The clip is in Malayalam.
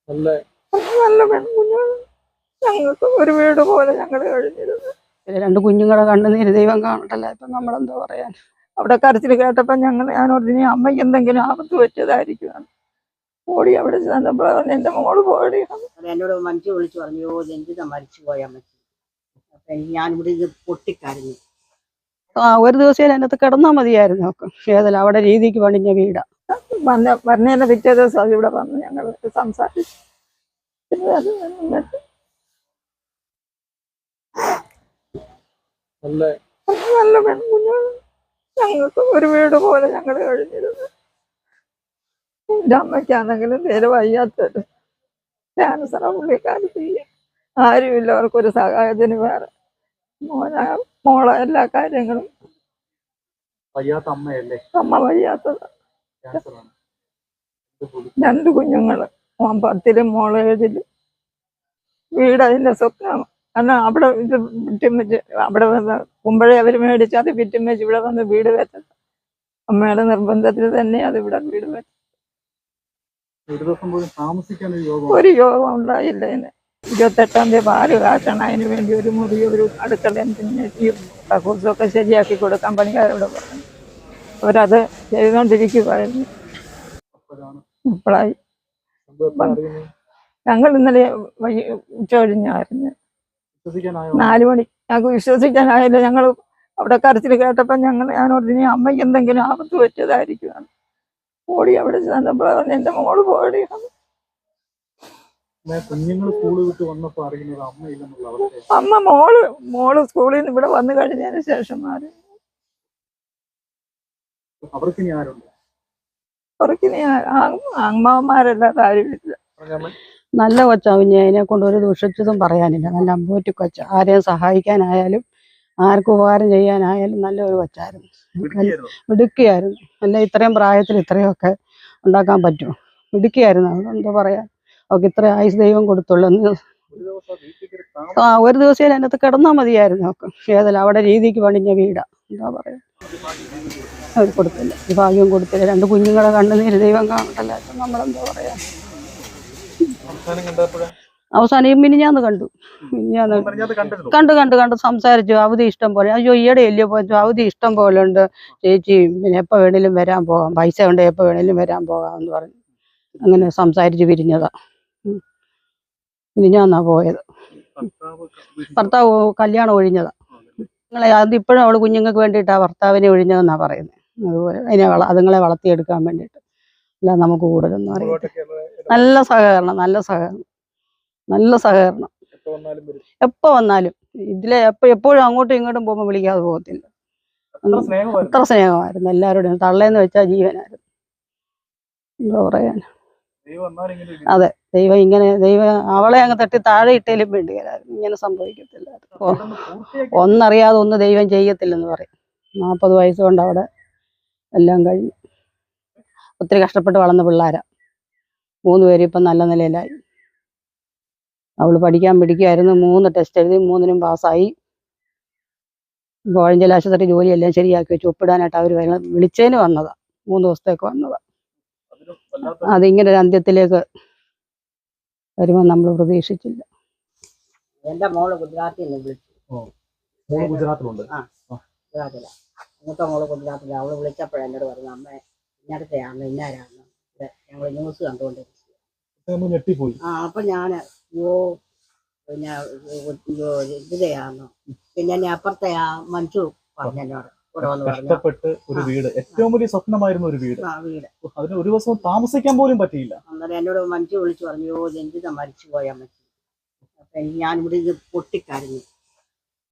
നല്ല നല്ല പെൺകുഞ്ഞുങ്ങൾ. ഞങ്ങൾക്ക് ഒരു വീട് പോലെ ഞങ്ങൾ കഴിഞ്ഞിരുന്നു. രണ്ട് കുഞ്ഞുങ്ങളെ കണ്ണുനീര് ദൈവം കാണട്ടല്ല. ഇപ്പം നമ്മളെന്താ പറയാൻ. അവിടെ കരച്ചിൽ കേട്ടപ്പോൾ ഞാനോട് ഇനി അമ്മയ്ക്ക് എന്തെങ്കിലും ആപത്ത് പറ്റിയതായിരിക്കും. ഓടി അവിടെ ചെന്നപ്പോൾ എൻ്റെ മോള് പോടി. എന്നോട് മഞ്ജു വിളിച്ചു പറഞ്ഞു, രഞ്ജിത മരിച്ചു പോയ അമ്മച്ചി. അപ്പൊ ഞാനിവിടെ ഇത് പൊട്ടിക്കരഞ്ഞു. ഒരു ദിവസം അതിനകത്ത് കിടന്നാൽ മതിയായിരുന്നു. ഏതല്ല അവിടെ രീതിക്ക് പണിഞ്ഞ വീടാ. പറഞ്ഞതിന്റെ പിറ്റേ ദിവസം അത് ഇവിടെ വന്ന് ഞങ്ങൾ സംസാരിച്ചു. നല്ല നല്ല പെൺകുഞ്ഞുങ്ങൾ. ഞങ്ങൾക്ക് ഒരു വീട് പോലെ ഞങ്ങൾ കഴിഞ്ഞിരുന്നു. എൻ്റെ അമ്മയ്ക്കാണെങ്കിലും തീരെ വയ്യാത്തത്. ക്യാൻസറാ പുള്ളിക്കാരത്തി. ആരുമില്ല അവർക്കൊരു സഹായത്തിന്. വേറെ മോളെ എല്ലാ കാര്യങ്ങളും. അമ്മ വയ്യാത്തത്. രണ്ട് കുഞ്ഞുങ്ങള്, മോൻ 10-ലും മോള് 7-ലും. വീട് അതിന്റെ സ്വപ്നം. കാരണം അവിടെ ഇത് വിറ്റും വെച്ച് അവിടെ വന്ന് കുമ്പഴേ അവർ മേടിച്ച് അത് വിറ്റും വെച്ച് ഇവിടെ വന്ന് വീട് വെച്ചത്. അമ്മയുടെ നിർബന്ധത്തിൽ തന്നെ അത് ഇവിടെ വീട് വെച്ചു. ഒരു യോഗം ഉണ്ടായില്ല. അതിന് 28-ാം തീയതി പാല് കാച്ചണം. അതിന് വേണ്ടി ഒരു മുറി, ഒരു അടുക്കള, കക്കൂസൊക്കെ ശരിയാക്കി കൊടുക്കാൻ പണിക്കാരോട് പറഞ്ഞു. അവരത് ചെയ്തുകൊണ്ടിരിക്കുമായിരുന്നു. ഇപ്പോഴായി. ഞങ്ങൾ ഇന്നലെ ഉച്ച കഴിഞ്ഞായിരുന്നു. 4 മണി. ഞങ്ങൾക്ക് വിശ്വസിക്കാനായില്ല. ഞങ്ങൾ അവിടെ കരച്ചിൽ കേട്ടപ്പോൾ ഞാനോട് ഇനി അമ്മയ്ക്ക് എന്തെങ്കിലും ആപത്ത് പറ്റിയതായിരിക്കും. ഓടി അവിടെ ചെന്നപ്പോൾ എൻ്റെ മോള് പോടി. അമ്മ മോള് സ്കൂളിൽ നിന്ന് ഇവിടെ വന്നു കഴിഞ്ഞതിന് ശേഷം മാറി. അവർക്കിനി അമ്മമാരല്ലാതെ ആരുമില്ല. നല്ല കൊച്ചാ. പിന്നെ അതിനെ കൊണ്ട് ഒരു ദൂഷിച്ചതും പറയാനില്ല. നല്ല അമ്പൂറ്റി കൊച്ച. ആരെയും സഹായിക്കാനായാലും ആർക്കും ഉപകാരം ചെയ്യാനായാലും നല്ലൊരു കൊച്ചായിരുന്നു. മിടുക്കിയായിരുന്നു. അല്ല ഇത്രയും പ്രായത്തിൽ ഇത്രയൊക്കെ ഉണ്ടാക്കാൻ പറ്റുമോ? മിടുക്കിയായിരുന്നു. എന്താ പറയാ, അവർക്ക് ഇത്ര ആയുസ് ദൈവം കൊടുത്തുള്ളൂ. ഒരു ദിവസം അതിനകത്ത് കിടന്നാൽ മതിയായിരുന്നു. ഏതല്ല അവിടെ രീതിക്ക് പണിഞ്ഞ വീടാ. എന്താ പറയാ, അവർ കൊടുത്തില്ല. ഭാഗ്യം കൊടുത്തില്ല. രണ്ട് കുഞ്ഞുങ്ങളെ കണ്ണുനീര് ദൈവം കാണട്ടല്ല. ഇപ്പം നമ്മളെന്താ പറയാ. അവസാനം മിനിഞ്ഞാന്ന് കണ്ടു. കണ്ടു സംസാരിച്ചു. അവധി ഇഷ്ടം പോലെ. അയ്യോ ഈയിടെ അല്ലയോ പോയി. അവധി ഇഷ്ടം പോലെ ഉണ്ട് ചേച്ചി, പിന്നെ എപ്പോൾ വേണേലും വരാൻ പോകാം, പൈസ ഉണ്ട്, എപ്പോൾ വേണേലും വരാൻ പോകാം എന്ന് പറഞ്ഞു. അങ്ങനെ സംസാരിച്ച് പിരിഞ്ഞതാ. മിനിഞ്ഞാന്നാ പോയത്. ഭർത്താവ് കല്യാണം ഒഴിഞ്ഞതാ. അതിപ്പോഴും അവള് കുഞ്ഞുങ്ങൾക്ക് വേണ്ടിയിട്ടാണ് ഭർത്താവിനെ ഒഴിഞ്ഞതെന്നാ പറയുന്നത്. അതുപോലെ അതുങ്ങളെ വളർത്തിയെടുക്കാൻ വേണ്ടിയിട്ട്. അല്ല നമുക്ക് കൂടുതലൊന്നും അറിയാം. നല്ല സഹകരണം. എപ്പോ വന്നാലും ഇതിലെ എപ്പോഴും അങ്ങോട്ടും ഇങ്ങോട്ടും പോകുമ്പോൾ വിളിക്കാതെ പോകത്തില്ല. അത്ര സ്നേഹമായിരുന്നു എല്ലാവരോടും. തള്ളേന്ന് വെച്ചാൽ ജീവനായിരുന്നു. എന്താ പറയാൻ. അതെ, ദൈവം അവളെ അങ്ങ് തട്ടി താഴെ ഇട്ടേലും വേണ്ടിയായിരുന്നു. ഇങ്ങനെ സംഭവിക്കത്തില്ലായിരുന്നു. ഒന്നറിയാതെ ഒന്ന് ദൈവം ചെയ്യത്തില്ലെന്ന് പറയും. 40 വയസ്സ് കൊണ്ട് അവിടെ എല്ലാം കഴിഞ്ഞു. ഒത്തിരി കഷ്ടപ്പെട്ട് വളർന്ന പിള്ളേരാ 3 പേരും. ഇപ്പം നല്ല നിലയിലായി. അവള് പഠിക്കാൻ പിടിക്കുമായിരുന്നു. 3 ടെസ്റ്റ് എഴുതി, 3-നും പാസ്സായി. കോഴഞ്ചേരി ആശുപത്രി ജോലിയെല്ലാം ശരിയാക്കി വെച്ച് ഒപ്പിടാനായിട്ട് അവർ വിളിച്ചതിന് വന്നതാ. 3 ദിവസത്തേക്ക് വന്നതാ. അതിങ്ങനെ ഒരു അന്ത്യത്തിലേക്ക് വരുമെന്ന് നമ്മൾ പ്രതീക്ഷിച്ചില്ല. എന്റെ മോള് ഗുജറാത്തിൽ നിന്ന് വിളിച്ചു. മൂത്ത മോള് ഗുജറാത്തില. അവള് വിളിച്ചപ്പോഴ എന്നോട് പറഞ്ഞു, അമ്മ ഇന്നടത്തെയാന്ന് ഇന്നാരാന്ന് ഞങ്ങൾ ന്യൂസ് കണ്ടുകൊണ്ടിരിക്കുക. അപ്പൊ ഞാന് പിന്നെ ഇതിലെയാന്ന്. പിന്നെ എന്നെ അപ്പുറത്തെ മഞ്ജു പറഞ്ഞു എന്നോട് കഷ്ടപ്പെട്ട് ഒരു വീട്, ഏറ്റവും വലിയ സ്വപ്നമായിരുന്നു ഒരു വീട്. അതിന് ഒരു ദിവസം താമസിക്കാൻ പോലും പറ്റിയില്ല. അന്നേരം എന്നോട് മഞ്ജു വിളിച്ചു പറഞ്ഞു, രഞ്ജിത മരിച്ചു പോയ അമ്മച്ചി. അപ്പൊ ഞാനിവിടെ ഇത് പൊട്ടിക്കരഞ്ഞു.